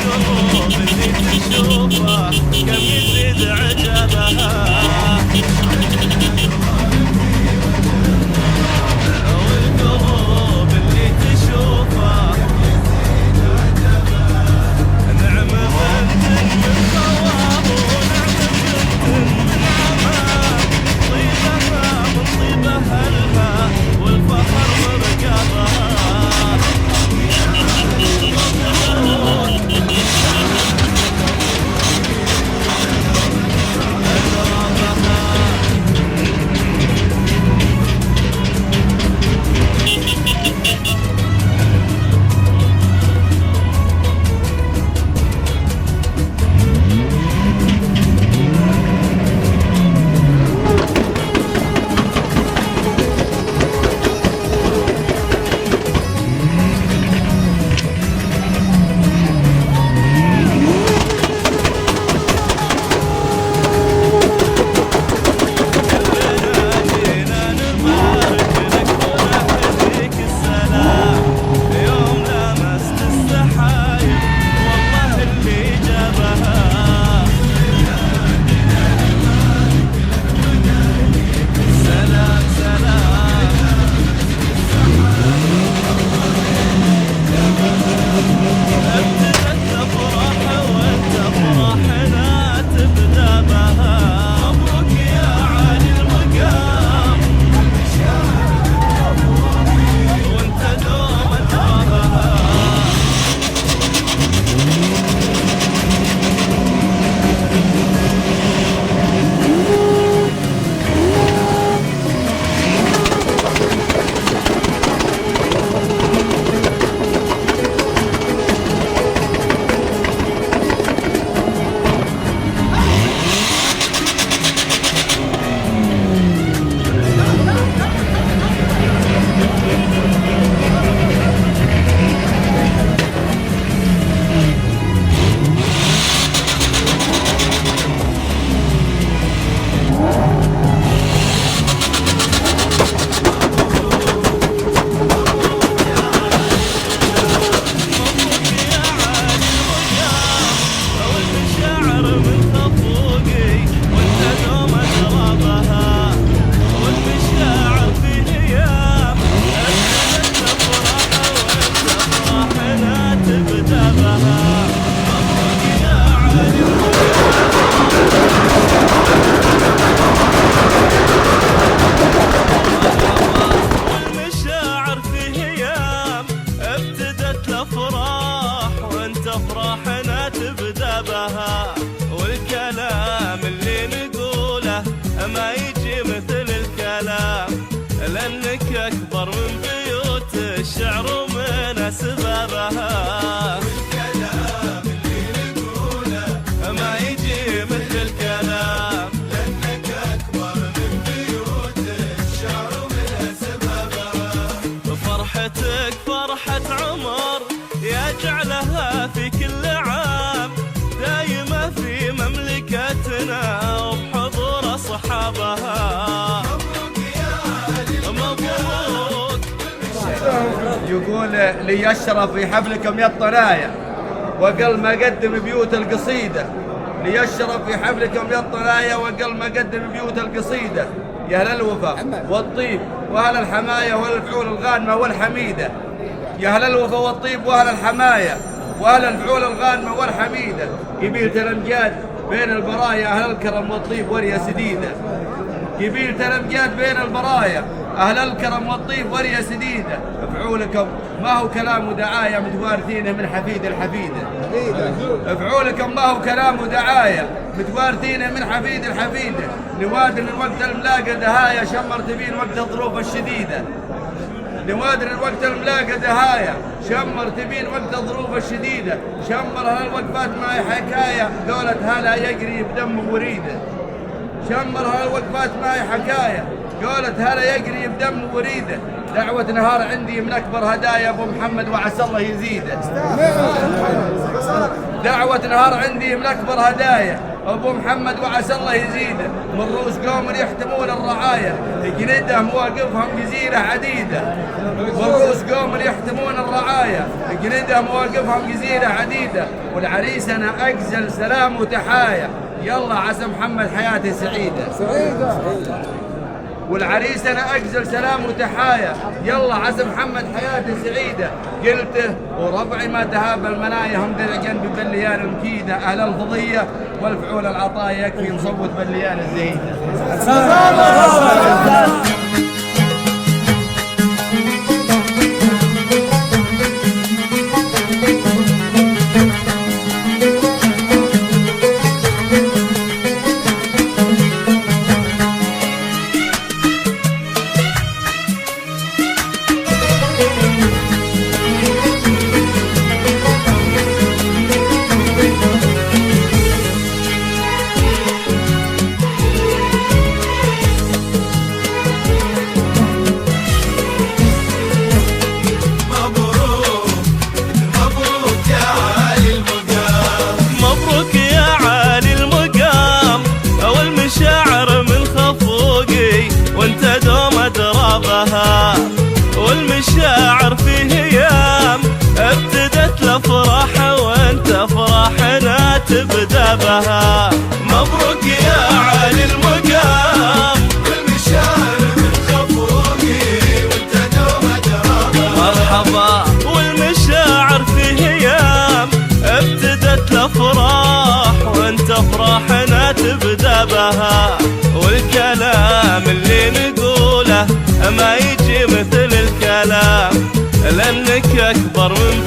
والقلوب اللي تشوفه كم يزيد عجبها، والقلوب اللي تشوفه نعم بنت من ثواب ونعم بنت من عمام، طيبها من طيبها الماء والفخر برقابها. أفراحنا تبدأ بها، والكلام اللي نقوله ما يجي مثل الكلام، لأنك أكبر من بيوت الشعر ومن أسبابها. والكلام اللي نقوله ما يجي مثل الكلام، لأنك أكبر من بيوت الشعر ومن أسبابها. فرحتك فرحة عمر يجعلها في كل عام دايمة في مملكتنا وبحضور أصحابها. مبروك يا علي مبروك. يقول لي الشرف في حفلكم يا الطنايا، وقل ما قدم بيوت القصيدة. لي الشرف في حفلكم يا الطنايا، وقل ما قدم بيوت القصيدة. يا أهل الوفا والطيب وأهل الحماية وأهل الفعول الغانمة والحميدة. يا أهل الوفا والطيب وأهل الحماية وأهل الفعول الغانمة والحميدة. قبيلة الأمجاد بين البرايا أهل الكرم والطيب وريا سديدة. قبيلة الأمجاد بين البرايا أهل الكرم والطيب وريا سديدة. فعولكم ما هو كلام ودعاية متوارثينه من حفيد الحفيدة. فعولكم ما هو كلام ودعاية متوارثينه من حفيد الحفيدة. نوادر من وقت الملاقة دهايا شمر تبين وقت الظروف الشديدة. نوادر وقت الملاقة دهايا شمر تبين وقت الظروف الشديدة. شمر هالوقفات معي حكاية قولت هلا يجري بدم وريده. شمر هالوقفات معي حكاية قولت هلا يجري بدم وريده. دعوة نهار عندي من أكبر هدايا أبو محمد وعسى الله يزيده. دعوة نهار عندي من أكبر هدايا ابو محمد وعسى الله يزيده من رؤوس قوم يحتمون الرعايا جنيدهم مواقفهم جزيره عديده من رؤوس قوم يحتمون الرعايا جنيدهم مواقفهم جزيره عديده والعريس انا اجزل سلام وتحايا يلا عسى محمد حياته سعيده والعريس انا اجزل سلام وتحايا يلا عسى محمد حياته سعيده قلته وربعي ما تهاب المنايا هم درع جنبي بالليال المكيده اهل الفضيه والفعول العطايا يكفي نصوت بالليال الزهيده. والمشاعر في هيام ابتدت الافراح وانت افراحنا تبدا بها. مبروك يا عالي المقام والمشاعر من خفوقي وانت دوم ترابها. مرحبا والمشاعر في هيام ابتدت الافراح وانت افراحنا تبدا بها. والكلام اللي نقوله ما يجي مثل الكلام لأنك أكبر من